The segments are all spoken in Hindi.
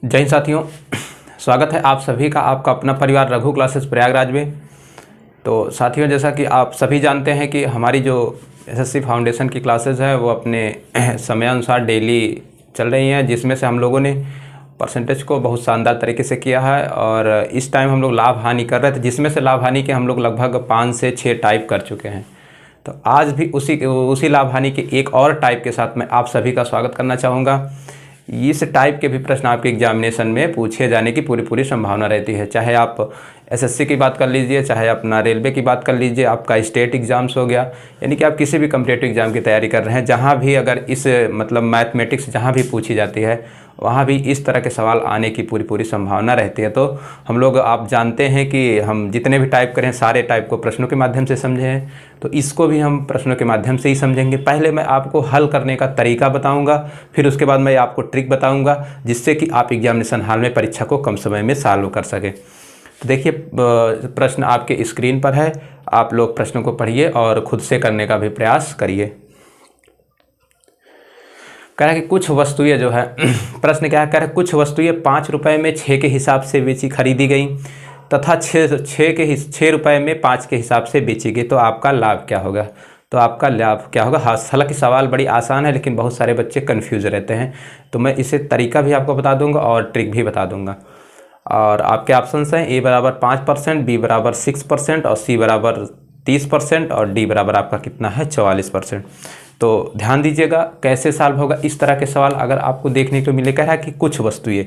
जय हिंद साथियों, स्वागत है आप सभी का आपका अपना परिवार रघु क्लासेस प्रयागराज में। तो साथियों, जैसा कि आप सभी जानते हैं कि हमारी जो एसएससी फाउंडेशन की क्लासेस है वो अपने समयानुसार डेली चल रही हैं, जिसमें से हम लोगों ने परसेंटेज को बहुत शानदार तरीके से किया है। और इस टाइम हम लोग लाभ हानि कर रहे थे, जिसमें से लाभ हानि के हम लोग लगभग 5 से 6 टाइप कर चुके हैं। तो आज भी उसी लाभ हानि के एक और टाइप के साथ मैं आप सभी का स्वागत करना चाहूँगा। इस टाइप के भी प्रश्न आपके एग्जामिनेशन में पूछे जाने की पूरी संभावना रहती है। चाहे आप एसएससी की बात कर लीजिए, चाहे अपना रेलवे की बात कर लीजिए, आपका स्टेट एग्ज़ाम्स हो गया, यानी कि आप किसी भी कम्पिटेटिव एग्ज़ाम की तैयारी कर रहे हैं, जहाँ भी अगर इस मैथमेटिक्स जहाँ भी पूछी जाती है वहाँ भी इस तरह के सवाल आने की पूरी संभावना रहती है। तो हम लोग, आप जानते हैं कि हम जितने भी टाइप करें सारे टाइप को प्रश्नों के माध्यम से समझे हैं, तो इसको भी हम प्रश्नों के माध्यम से ही समझेंगे। पहले मैं आपको हल करने का तरीका बताऊंगा, फिर उसके बाद मैं आपको ट्रिक बताऊंगा, जिससे कि आप एग्जामिनेशन हॉल में परीक्षा को कम समय में सॉल्व कर सकें। तो देखिए, प्रश्न आपके स्क्रीन पर है, आप लोग प्रश्नों को पढ़िए और खुद से करने का भी प्रयास करिए। कह रहा है कि कुछ वस्तुएं जो है प्रश्न क्या है, कह रहा है कुछ वस्तुएं 5 रुपये में 6 के हिसाब से खरीदी गई तथा 6 रुपये में 5 के हिसाब से बेची गई, तो आपका लाभ क्या होगा? तो आपका लाभ क्या होगा? हालांकि सवाल बड़ी आसान है, लेकिन बहुत सारे बच्चे कन्फ्यूज रहते हैं। तो मैं इसे तरीका भी आपको बता दूंगा और ट्रिक भी बता दूंगा। और आपके ऑप्शंस हैं ए बराबर 5%, बी बराबर 6% और सी बराबर 30% और डी बराबर आपका कितना है 44%। तो ध्यान दीजिएगा कैसे सॉल्व होगा इस तरह के सवाल अगर आपको देखने को मिले। कह रहा है कि कुछ वस्तुएं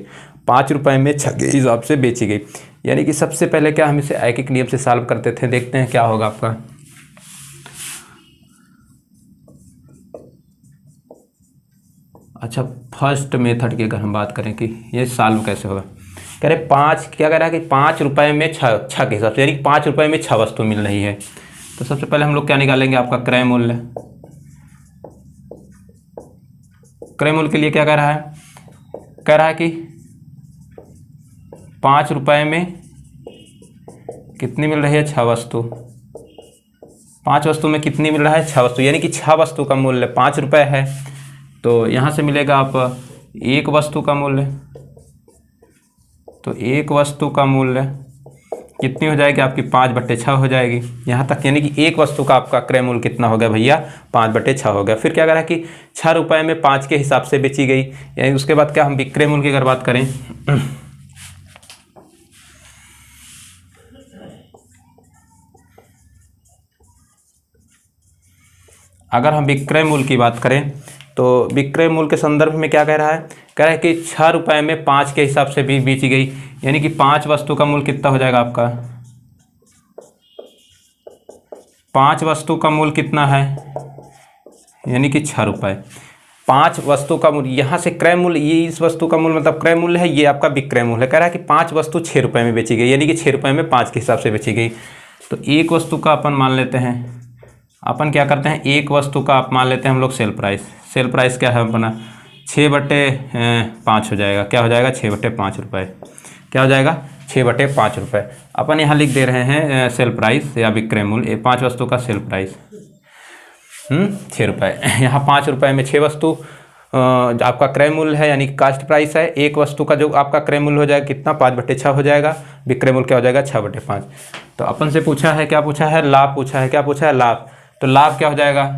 5 रुपये में 6 के हिसाब से बेची गई, यानी कि सबसे पहले क्या हम इसे एक एक नियम से सॉल्व करते थे। देखते हैं क्या होगा आपका। अच्छा, फर्स्ट मेथड की अगर हम बात करें कि ये सॉल्व कैसे होगा, कह रहे 5, क्या कह रहा है कि 5 रुपये में 6 के हिसाब से, यानी कि 5 रुपये में 6 वस्तु मिल रही है। तो सबसे पहले हम लोग क्या निकालेंगे, आपका क्रय मूल्य। क्रय मूल्य के लिए क्या कह रहा है, कह रहा है कि 5 रुपये में कितनी मिल रही है 6 वस्तु। 5 वस्तु में कितनी मिल रहा है 6 वस्तु, यानी कि 6 वस्तु का मूल्य 5 रुपये है। तो यहाँ से मिलेगा आप एक वस्तु का मूल्य। तो एक वस्तु का मूल्य कितनी हो जाएगी आपकी 5/6 हो जाएगी यहाँ तक, यानी कि एक वस्तु का आपका क्रय मूल्य कितना हो गया भैया 5/6 हो गया। फिर क्या कह रहा है कि 6 रुपये में 5 के हिसाब से बेची गई, यानी उसके बाद क्या हम विक्रय मूल्य की अगर बात करें अगर हम विक्रय मूल्य की बात करें तो विक्रय मूल्य के संदर्भ में क्या कह रहा है, कह रहा है कि 6 रुपये में 5 के हिसाब से भी बेची गई, यानी कि 5 वस्तु का मूल्य कितना हो जाएगा आपका, 5 वस्तु का मूल्य कितना है, यानी कि 6 रुपये। 5 वस्तु का मूल्य, यहाँ से क्रय मूल्य, ये इस वस्तु का मूल्य मतलब क्रय मूल्य है, ये आपका विक्रय मूल्य है। कह रहा है कि 5 वस्तु 6 रुपये में बेची गई, यानी कि 6 रुपये में 5 के हिसाब से बेची गई। तो एक वस्तु का अपन मान लेते हैं, अपन क्या करते हैं, एक वस्तु का आप मान लेते हैं हम लोग सेल प्राइस। सेल प्राइस क्या है अपना 6/5 हो जाएगा। क्या हो जाएगा 6/5 रुपये, क्या हो जाएगा 6/5 रुपये। अपन यहाँ लिख दे रहे हैं सेल प्राइस या विक्रय मूल्य, 5 वस्तु का सेल प्राइस 6 रुपये। यहाँ 5 रुपये में 6 वस्तु आपका क्रय मूल्य है, यानी कि कास्ट प्राइस है। एक वस्तु का जो आपका क्रय मूल्य हो जाएगा कितना 5/6 हो जाएगा, विक्रय मूल्य क्या हो जाएगा 6/5। तो अपन से पूछा है, क्या पूछा है, लाभ पूछा है। क्या पूछा है, लाभ। तो लाभ क्या हो जाएगा,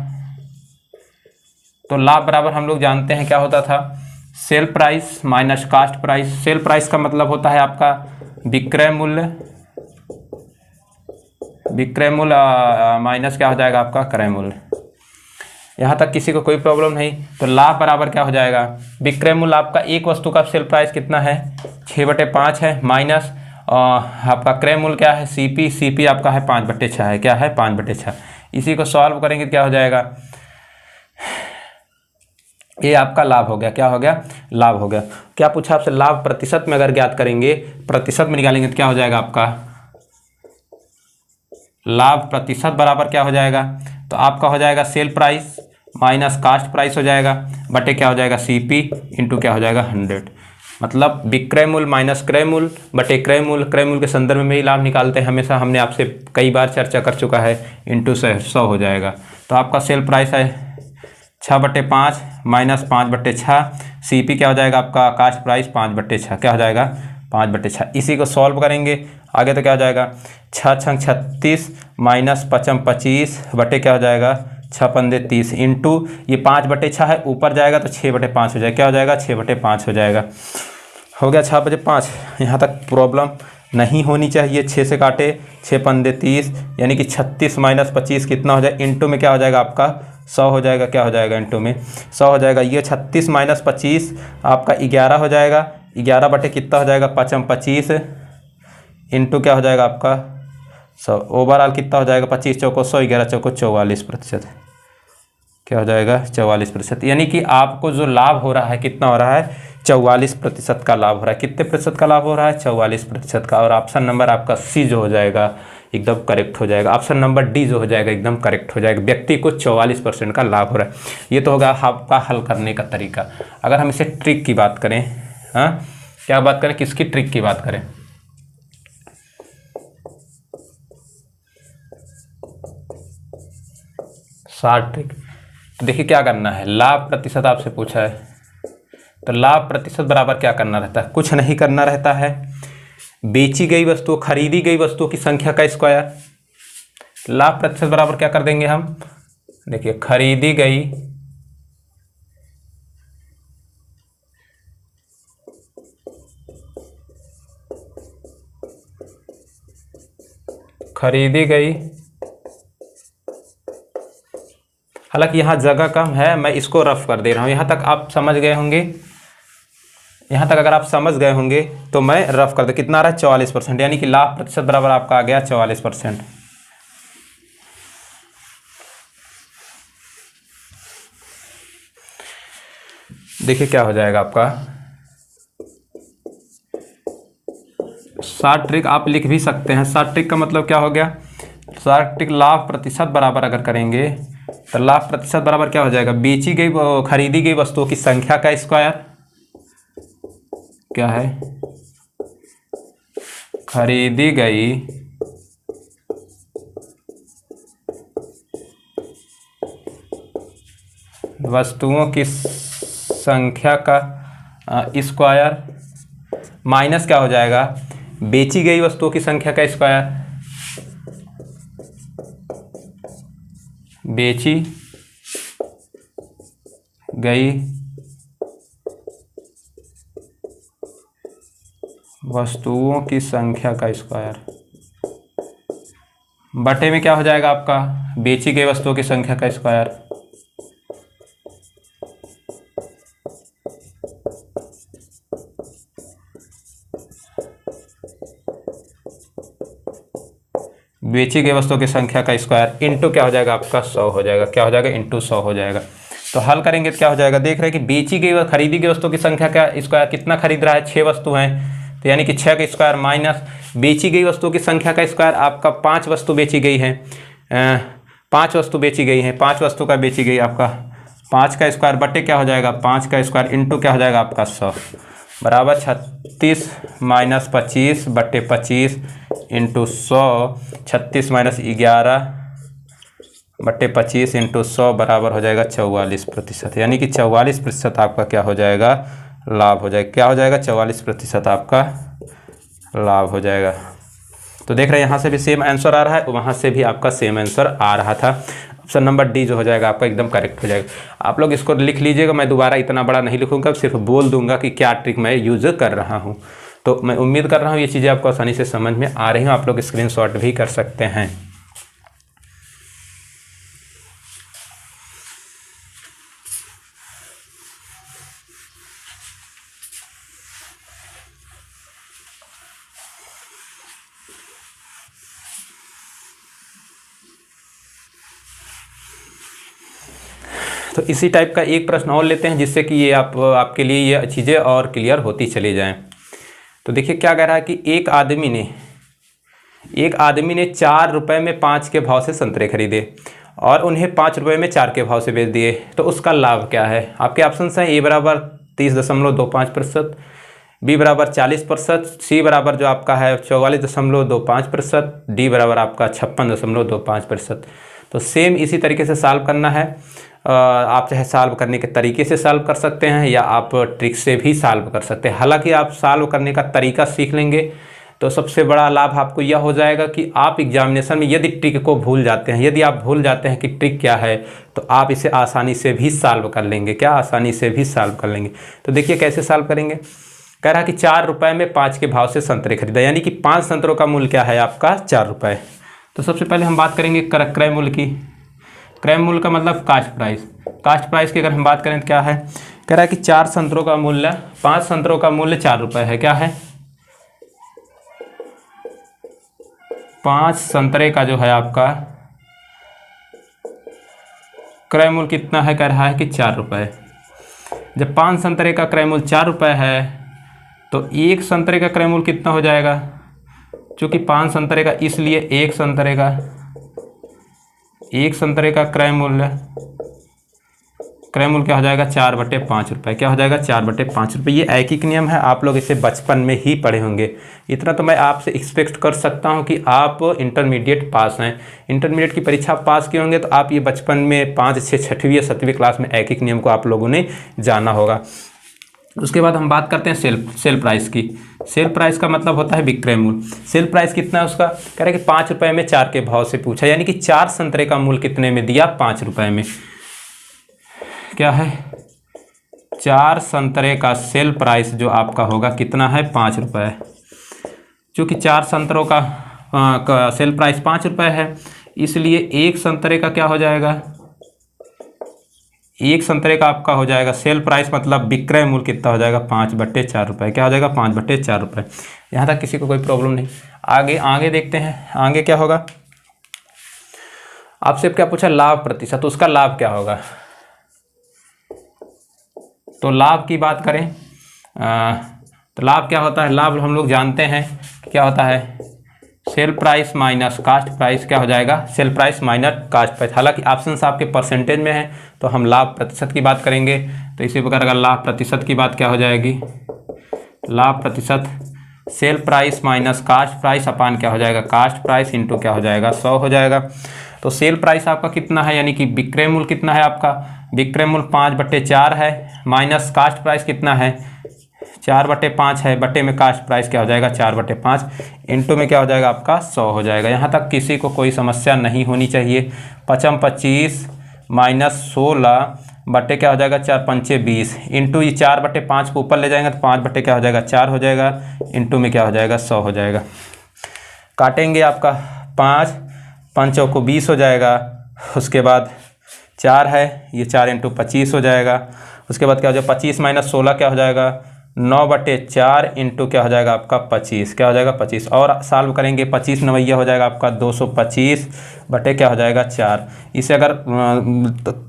तो लाभ बराबर हम लोग जानते हैं क्या होता था, cell price minus cost price. Sale price का मतलब होता है आपका विक्रय मूल्य, विक्रय मूल्य माइनस क्या हो जाएगा आपका क्रय मूल्य। यहाँ तक किसी को कोई प्रॉब्लम नहीं। तो लाभ बराबर क्या हो जाएगा, विक्रय मूल्य आपका एक वस्तु का सेल प्राइस कितना है 6/5 है, माइनस आपका क्रय मूल्य क्या है सीपी। सीपी आपका है 5/6 है, क्या है 5/6। इसी को सॉल्व करेंगे क्या हो जाएगा, ये आपका लाभ हो गया। क्या हो गया, लाभ हो गया। क्या पूछा आपसे, लाभ प्रतिशत में अगर ज्ञात करेंगे, प्रतिशत में निकालेंगे तो क्या हो जाएगा आपका, लाभ प्रतिशत बराबर क्या हो जाएगा, तो आपका हो जाएगा cell price minus cost price हो जाएगा बटे क्या हो जाएगा सीपी इंटू क्या हो जाएगा 100। मतलब विक्रय मूल्य माइनस क्रय मूल्य बटे क्रय मूल्य। क्रय मूल्य के संदर्भ में ही लाभ निकालते हैं हमेशा, हमने आपसे कई बार चर्चा कर चुका है, इंटू 100 हो जाएगा। तो आपका सेल प्राइस है 6/5 माइनस 5/6, CP क्या हो जाएगा आपका कास्ट प्राइस 5/6, क्या हो जाएगा 5/6। इसी को सॉल्व करेंगे आगे तो क्या हो जाएगा 6 छंग 36 माइनस 5 25 बटे क्या हो जाएगा 6 30 इंटू ये 5/6 है, ऊपर जाएगा तो 6/5 हो जाएगा, क्या हो जाएगा 6/5 हो जाएगा। हो गया 6/5। यहाँ तक प्रॉब्लम नहीं होनी चाहिए। 6 से काटे 6 30 यानी कि 36 माइनस 25 कितना हो जाएगा, इंटू में क्या हो जाएगा आपका 100 हो जाएगा, क्या हो जाएगा इंटू में 100 हो जाएगा। ये 36 माइनस 25 आपका 11 हो जाएगा, 11 बटे कितना हो जाएगा 5 25 इंटू क्या हो जाएगा आपका 100, ओवरऑल कितना हो जाएगा 25 चौको 100, 11 चौको 44%, क्या हो जाएगा 44%। यानी कि आपको जो लाभ हो रहा है कितना हो रहा है 44% का लाभ हो रहा है। कितने प्रतिशत का लाभ हो रहा है 44% का। और ऑप्शन नंबर आपका सी जो हो जाएगा एकदम करेक्ट हो जाएगा। ऑप्शन नंबर डी जो हो जाएगा एकदम करेक्ट हो जाएगा। व्यक्ति को 44% का लाभ हो रहा है। ये तो होगा आपका हल करने का तरीका। अगर हम इसे ट्रिक की बात करें, हाँ क्या बात करें, किसकी ट्रिक की बात करें, शॉर्ट ट्रिक। तो देखिए क्या करना है, लाभ प्रतिशत आपसे पूछा है तो लाभ प्रतिशत बराबर क्या करना रहता है, कुछ नहीं करना रहता है। बेची गई वस्तु, खरीदी गई वस्तुओं की संख्या का स्क्वायर। लाभ प्रतिशत बराबर क्या कर देंगे हम, देखिए खरीदी गई हालांकि यहाँ जगह कम है, मैं इसको रफ कर दे रहा हूँ। यहाँ तक आप समझ गए होंगे, यहाँ तक अगर आप समझ गए होंगे तो मैं रफ कर दे। कितना आ रहा है 44%, यानी कि लाभ प्रतिशत बराबर आपका आ गया 44%। देखिए क्या हो जाएगा आपका, शॉर्ट ट्रिक आप लिख भी सकते हैं। शॉर्ट ट्रिक का मतलब क्या हो गया, शॉर्ट ट्रिक लाभ प्रतिशत बराबर अगर करेंगे तो लाभ प्रतिशत बराबर क्या हो जाएगा, बेची गई खरीदी गई वस्तुओं की संख्या का स्क्वायर, क्या है खरीदी गई वस्तुओं की संख्या का स्क्वायर माइनस क्या हो जाएगा, बेची गई वस्तुओं की संख्या का स्क्वायर, बेची गई वस्तुओं की संख्या का स्क्वायर बटे में क्या हो जाएगा आपका, बेची गई वस्तुओं की संख्या का स्क्वायर। बेची गई वस्तुओं की संख्या का स्क्वायर इंटू क्या हो जाएगा आपका 100 हो जाएगा, क्या हो जाएगा इंटू 100 हो जाएगा। तो हल करेंगे तो क्या हो जाएगा, देख रहे हैं कि बेची गई खरीदी गई वस्तुओं की संख्या का स्क्वायर कितना खरीद रहा है 6 वस्तु हैं, तो यानी कि 6 का स्क्वायर माइनस बेची गई वस्तुओं की संख्या का स्क्वायर आपका 5 वस्तु बेची गई है, 5 वस्तु बेची गई है, 5 वस्तु का बेची गई आपका 5 का स्क्वायर बटे क्या हो जाएगा 5 का स्क्वायर इंटू क्या हो जाएगा आपका 100 बराबर 36 माइनस 25 बटे 25 इंटू 100, 36 माइनस 11 बटे 25 इंटू 100 बराबर हो जाएगा 44%। यानी कि 44% आपका क्या हो जाएगा लाभ हो जाएगा, क्या हो जाएगा 44% आपका लाभ हो जाएगा। तो देख रहे हैं यहाँ से भी सेम आंसर आ रहा है, वहाँ से भी आपका सेम आंसर आ रहा था। ऑप्शन नंबर डी जो हो जाएगा आपका एकदम करेक्ट हो जाएगा। आप लोग इसको लिख लीजिएगा, मैं दोबारा इतना बड़ा नहीं लिखूंगा, सिर्फ बोल दूंगा कि क्या ट्रिक मैं यूज़ कर रहा हूँ। तो मैं उम्मीद कर रहा हूँ ये चीज़ें आपको आसानी से समझ में आ रही हैं, आप लोग स्क्रीनशॉट भी कर सकते हैं। तो इसी टाइप का एक प्रश्न और लेते हैं जिससे कि ये आपके लिए ये चीज़ें और क्लियर होती चली जाएं। तो देखिए क्या कह रहा है कि एक आदमी ने 4 रुपये में 5 के भाव से संतरे खरीदे और उन्हें 5 रुपये में 4 के भाव से बेच दिए, तो उसका लाभ क्या है। आपके ऑप्शन हैं ए बराबर 30.25%, बी बराबर 40%, सी बराबर जो आपका है 44.25%, डी बराबर आपका 56.25%। तो सेम इसी तरीके से सॉल्व करना है। आप चाहे सॉल्व करने के तरीके से सॉल्व कर सकते हैं या आप ट्रिक से भी सॉल्व कर सकते हैं। हालांकि आप सॉल्व करने का तरीका सीख लेंगे तो सबसे बड़ा लाभ आपको यह हो जाएगा कि आप एग्जामिनेशन में यदि ट्रिक को भूल जाते हैं, यदि आप भूल जाते हैं कि ट्रिक क्या है, तो आप इसे आसानी से भी सॉल्व कर लेंगे। क्या आसानी से भी सॉल्व कर लेंगे। तो देखिए कैसे सॉल्व करेंगे। कह रहा है कि 4 रुपये में 5 के भाव से संतरे खरीदा, यानी कि 5 संतरों का मूल्य क्या है आपका 4 रुपये। तो सबसे पहले हम बात करेंगे क्रय मूल्य की। क्रय मूल्य का मतलब कास्ट प्राइस। कास्ट प्राइस की अगर हम बात करें तो क्या है, कह रहा है कि 4 संतरों का मूल्य, 5 संतरों का मूल्य 4 रुपये है। क्या है, 5 संतरे का जो है आपका क्रय मूल्य कितना है, कह रहा है कि 4 रुपये। जब 5 संतरे का क्रय मूल्य 4 रुपये है तो एक संतरे का क्रय मूल्य कितना हो जाएगा, चूँकि 5 संतरे का इसलिए एक संतरे का क्रय मूल्य क्या हो जाएगा 4/5 रुपये। क्या हो जाएगा 4/5 रुपये। ये ऐकिक नियम है, आप लोग इसे बचपन में ही पढ़े होंगे। इतना तो मैं आपसे एक्सपेक्ट कर सकता हूँ कि आप इंटरमीडिएट पास हैं। इंटरमीडिएट की परीक्षा पास किए होंगे तो आप ये बचपन में 5, 6, 6वीं या 7वीं क्लास में ऐकिक नियम को आप लोगों ने जाना होगा। उसके बाद हम बात करते हैं सेल प्राइस की। सेल प्राइस का मतलब होता है विक्रय मूल्य। सेल प्राइस कितना है उसका, कह रहे हैं कि 5 रुपये में 4 के भाव से पूछा, यानी कि 4 संतरे का मूल्य कितने में दिया, 5 रुपये में। क्या है, 4 संतरे का सेल प्राइस जो आपका होगा कितना है 5 रुपये। चूँकि 4 संतरों का सेल प्राइस 5 रुपये है, इसलिए एक संतरे का क्या हो जाएगा, एक संतरे का आपका हो जाएगा सेल प्राइस मतलब विक्रय मूल्य कितना हो जाएगा 5/4 रुपये। क्या हो जाएगा 5/4 रुपये। यहाँ तक किसी को कोई प्रॉब्लम नहीं। आगे देखते हैं आगे क्या होगा। आपसे क्या पूछा, लाभ प्रतिशत, तो उसका लाभ क्या होगा। तो लाभ की बात करें तो लाभ क्या होता है, लाभ हम लोग जानते हैं क्या होता है, cell price minus cost price. क्या हो जाएगा, cell price minus cost price. हालांकि ऑप्शंस आपके परसेंटेज में है तो हम लाभ प्रतिशत की बात करेंगे। तो इसी प्रकार अगर लाभ प्रतिशत की बात क्या हो जाएगी, लाभ प्रतिशत sale price minus cost price upon क्या हो जाएगा, कास्ट प्राइस इंटू क्या हो जाएगा 100 हो जाएगा। तो सेल प्राइस आपका कितना है, यानी कि विक्रय मूल्य कितना है आपका, विक्रय मूल्य 5/4 है, माइनस कास्ट प्राइस कितना है 4/5 है, बटे में कास्ट प्राइस क्या हो जाएगा 4/5, इंटू में क्या हो जाएगा आपका 100 हो जाएगा। यहाँ तक किसी को कोई समस्या नहीं होनी चाहिए। 5 25 माइनस 16 बटे क्या हो जाएगा 4 5 20 इंटू ये 4/5 को ऊपर ले जाएंगे तो 5 बटे क्या हो जाएगा 4 हो जाएगा, इंटू में क्या हो जाएगा 100 हो जाएगा। काटेंगे आपका 5 5 को 20 हो जाएगा, उसके बाद 4 है, ये 4 इंटू 25 हो जाएगा। उसके बाद क्या हो जाएगा 25 माइनस 16 क्या हो जाएगा 9/4 इंटू क्या हो जाएगा आपका 25, क्या हो जाएगा 25। और सॉल्व करेंगे 25 नवैया हो जाएगा आपका 225 बटे क्या हो जाएगा 4। इसे अगर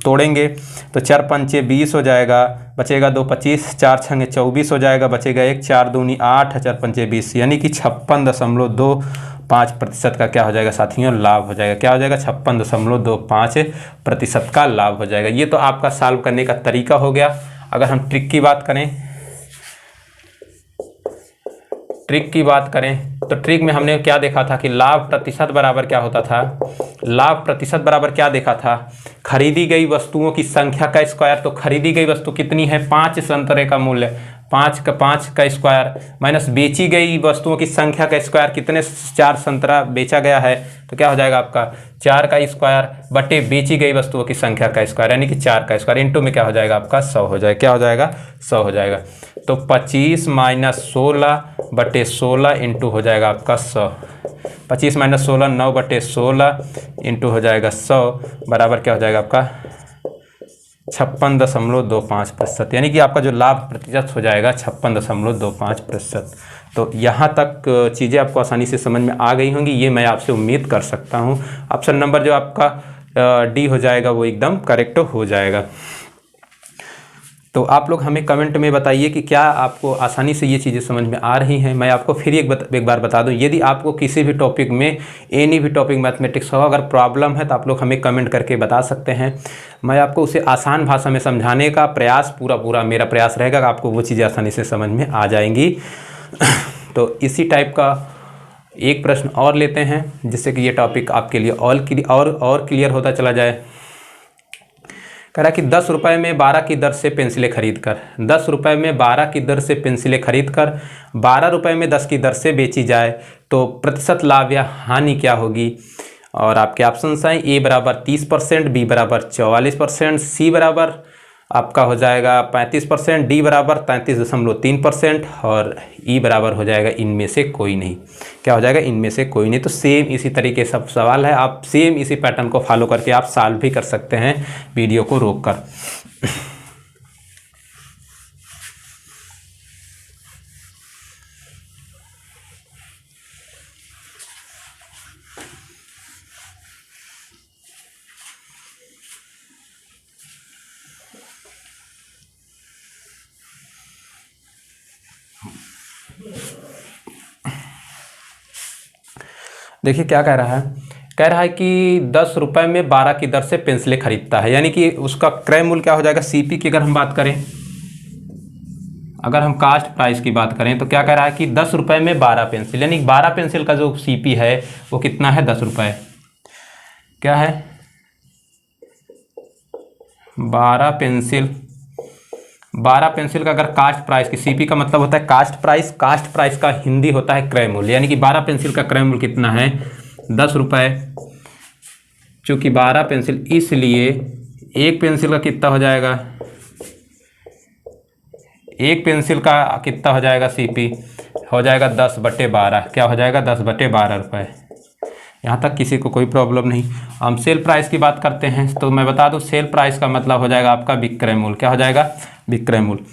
तोड़ेंगे तो 4 5 20 हो जाएगा, बचेगा 2 25, 4 6 24 हो जाएगा, बचेगा 1 4 दूनी 8, 4 5 20, यानी कि 56.25% का क्या हो जाएगा साथियों लाभ हो जाएगा। क्या हो जाएगा 56.25% का लाभ हो जाएगा। ये तो आपका सॉल्व करने का तरीका हो गया। अगर हम ट्रिक की बात करें तो ट्रिक में हमने क्या देखा था कि लाभ प्रतिशत बराबर क्या होता था, लाभ प्रतिशत बराबर क्या देखा था, खरीदी गई वस्तुओं की संख्या का स्क्वायर। तो खरीदी गई वस्तु कितनी है 5 संतरे का मूल्य 5 का स्क्वायर माइनस बेची गई वस्तुओं की संख्या का स्क्वायर, कितने 4 संतरा बेचा गया है तो क्या हो जाएगा आपका 4 का स्क्वायर बटे बेची गई वस्तुओं की संख्या का स्क्वायर, यानी कि 4 का स्क्वायर इंटू में क्या हो जाएगा आपका 100 हो जाएगा। क्या हो जाएगा 100 हो जाएगा। तो 25 माइनस 16 बटे 16 इंटू हो जाएगा आपका 100। 25 माइनस 16 9/16 इंटू हो जाएगा 100 बराबर क्या हो जाएगा आपका 56.25%, यानी कि आपका जो लाभ प्रतिशत हो जाएगा 56.25%। तो यहाँ तक चीज़ें आपको आसानी से समझ में आ गई होंगी, ये मैं आपसे उम्मीद कर सकता हूँ। ऑप्शन नंबर जो आपका डी हो जाएगा वो एकदम करेक्ट हो जाएगा। तो आप लोग हमें कमेंट में बताइए कि क्या आपको आसानी से ये चीज़ें समझ में आ रही हैं। मैं आपको फिर एक बार बता दूं, यदि आपको किसी भी टॉपिक में एनी भी टॉपिक मैथमेटिक्स हो अगर प्रॉब्लम है तो आप लोग हमें कमेंट करके बता सकते हैं। मैं आपको उसे आसान भाषा में समझाने का प्रयास पूरा मेरा प्रयास रहेगा कि आपको वो चीज़ें आसानी से समझ में आ जाएंगी। तो इसी टाइप का एक प्रश्न और लेते हैं जिससे कि ये टॉपिक आपके लिए और क्लियर होता चला जाए। कह रहा है कि 10 रुपये में 12 की दर से पेंसिलें खरीद कर, 10 रुपये में 12 की दर से पेंसिलें खरीद कर 12 रुपये में 10 की दर से बेची जाए तो प्रतिशत लाभ या हानि क्या होगी। और आपके ऑप्शंस हैं ए बराबर 30%, बी बराबर 44%, सी बराबर आपका हो जाएगा 35%, डी बराबर 33.3% और ई बराबर हो जाएगा इनमें से कोई नहीं। क्या हो जाएगा, इनमें से कोई नहीं। तो सेम इसी तरीके से सवाल है, आप सेम इसी पैटर्न को फॉलो करके आप सॉल्व भी कर सकते हैं वीडियो को रोककर। देखिए क्या कह रहा है कि 10 रुपये में 12 की दर से पेंसिलें खरीदता है, यानी कि उसका क्रय मूल्य क्या हो जाएगा, सीपी की अगर हम बात करें, अगर हम कास्ट प्राइस की बात करें तो क्या कह रहा है कि 10 रुपये में 12 पेंसिल, यानी 12 पेंसिल का जो सीपी है वो कितना है, 10 रुपये। क्या है, 12 पेंसिल का अगर कास्ट प्राइस की, सीपी का मतलब होता है कास्ट प्राइस का हिंदी होता है क्रय मूल्य, यानी कि 12 पेंसिल का क्रय मूल्य कितना है, 10 रुपये। चूँकि 12 पेंसिल, इसलिए एक पेंसिल का कितना हो जाएगा, एक पेंसिल का कितना हो जाएगा, सीपी हो जाएगा 10/12। क्या हो जाएगा, 10/12 रुपये। यहाँ तक किसी को कोई प्रॉब्लम नहीं। हम सेल प्राइस की बात करते हैं तो मैं बता दूं, सेल प्राइस का मतलब हो जाएगा आपका विक्रय मूल्य। क्या हो जाएगा, विक्रय मूल्य।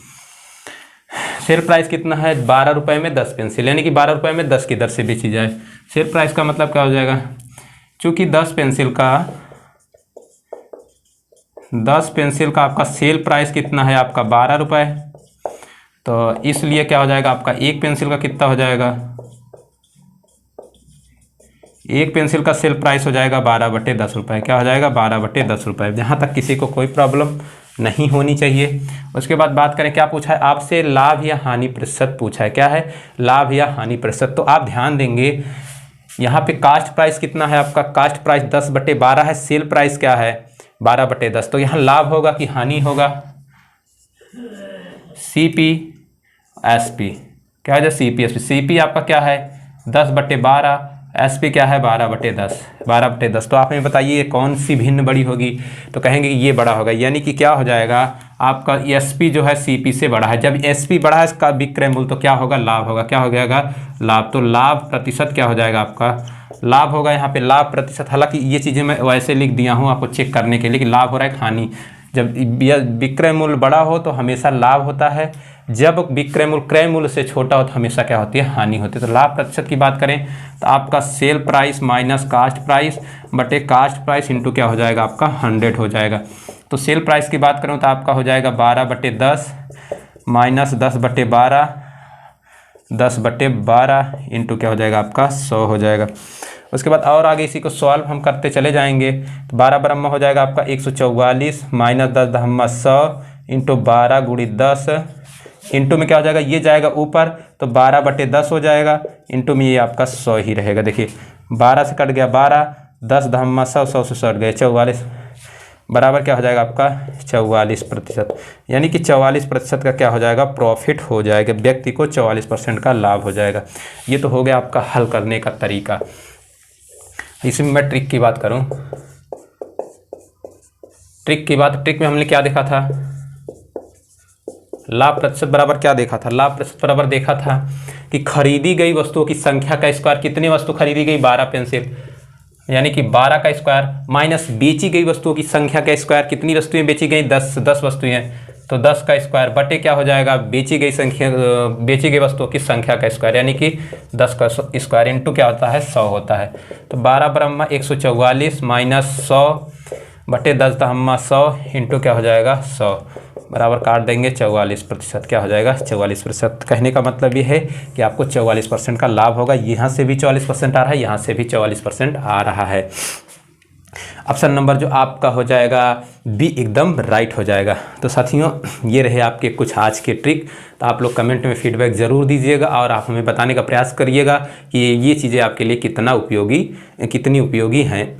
सेल प्राइस कितना है, 12 रुपये में 10 पेंसिल, यानी कि 12 रुपये में 10 की दर से बेची जाए। सेल प्राइस का मतलब क्या हो जाएगा, चूँकि 10 पेंसिल का आपका सेल प्राइस कितना है, आपका 12 रुपये, तो इसलिए क्या हो जाएगा, आपका एक पेंसिल का कितना हो जाएगा, एक पेंसिल का सेल प्राइस हो जाएगा 12/10 रुपये। क्या हो जाएगा, 12/10 रुपये। जहाँ तक किसी को कोई प्रॉब्लम नहीं होनी चाहिए। उसके बाद बात करें, क्या पूछा है आपसे, लाभ या हानि प्रतिशत पूछा है। क्या है, लाभ या हानि प्रतिशत। तो आप ध्यान देंगे यहाँ पे कास्ट प्राइस कितना है आपका, कास्ट प्राइस 10/12 है, सेल प्राइस क्या है 12/10। तो यहाँ लाभ होगा कि हानि होगा, सीपी एसपी। क्या है, सीपी एसपी। सीपी आपका क्या है 10/12, एसपी क्या है 12/10। तो आप हमें बताइए कौन सी भिन्न बड़ी होगी, तो कहेंगे कि ये बड़ा होगा, यानी कि क्या हो जाएगा आपका एसपी जो है सीपी से बड़ा है। जब एसपी बड़ा है इसका विक्रय मूल्य, तो क्या होगा, लाभ होगा। क्या हो जाएगा, लाभ। तो लाभ प्रतिशत क्या हो जाएगा आपका, लाभ होगा। यहाँ पे लाभ प्रतिशत, हालांकि ये चीज़ें मैं वैसे लिख दिया हूँ आपको चेक करने के लिए कि लाभ हो रहा है हानि। जब विक्रय मूल्य बड़ा हो तो हमेशा लाभ होता है, जब विक्रय मूल्य क्रय मूल्य से छोटा हो तो हमेशा क्या होती है, हानि होती है। तो लाभ प्रतिशत की बात करें तो आपका cell price minus cost price बटे कास्ट प्राइस इंटू क्या हो जाएगा, आपका 100 हो जाएगा। तो सेल प्राइस की बात करूँ तो आपका हो जाएगा 12/10 माइनस 10/12, 10/12 इंटू क्या हो जाएगा, आपका 100 हो जाएगा। उसके बाद और आगे इसी को सॉल्व हम करते चले जाएंगे। तो 12 बराबर हो जाएगा आपका 144 माइनस 10/100 इंटू 12 × 10 इंटू में क्या हो जाएगा, ये जाएगा ऊपर तो 12/10 हो जाएगा, इंटू में ये आपका 100 ही रहेगा। देखिए 12 से कट गया 12, 10/100, 100 से कट गया 44, बराबर क्या हो जाएगा आपका 44%। यानी कि 44% का क्या हो जाएगा, प्रॉफिट हो जाएगा, व्यक्ति को 44% का लाभ हो जाएगा। ये तो हो गया आपका हल करने का तरीका। इसमें मैं ट्रिक की बात करूं, ट्रिक में हमने क्या देखा था, लाभ प्रतिशत बराबर क्या देखा था, लाभ प्रतिशत बराबर देखा था कि खरीदी गई वस्तुओं की संख्या का स्क्वायर। कितनी वस्तु खरीदी गई, 12 पेंसिल, यानी कि 12 का स्क्वायर माइनस बेची गई वस्तुओं की संख्या का स्क्वायर। कितनी वस्तुएं बेची गई, 10 वस्तुएं, तो 10 का स्क्वायर बटे क्या हो जाएगा, बेची गई वस्तुओं की संख्या का स्क्वायर, यानी कि 10 का स्क्वायर इंटू क्या होता है, 100 होता है। तो 12 बराबर 144 माइनस 100 बटे 10/100 इंटू क्या हो जाएगा 100, बराबर काट देंगे 44%। क्या हो जाएगा 44%। कहने का मतलब ये है कि आपको 44% का लाभ होगा। यहाँ से भी 44% आ रहा है, यहाँ से भी 44% आ रहा है। ऑप्शन नंबर जो आपका हो जाएगा बी एकदम राइट हो जाएगा। तो साथियों ये रहे आपके कुछ आज के ट्रिक। तो आप लोग कमेंट में फीडबैक ज़रूर दीजिएगा और आप हमें बताने का प्रयास करिएगा कि ये चीज़ें आपके लिए कितनी उपयोगी हैं।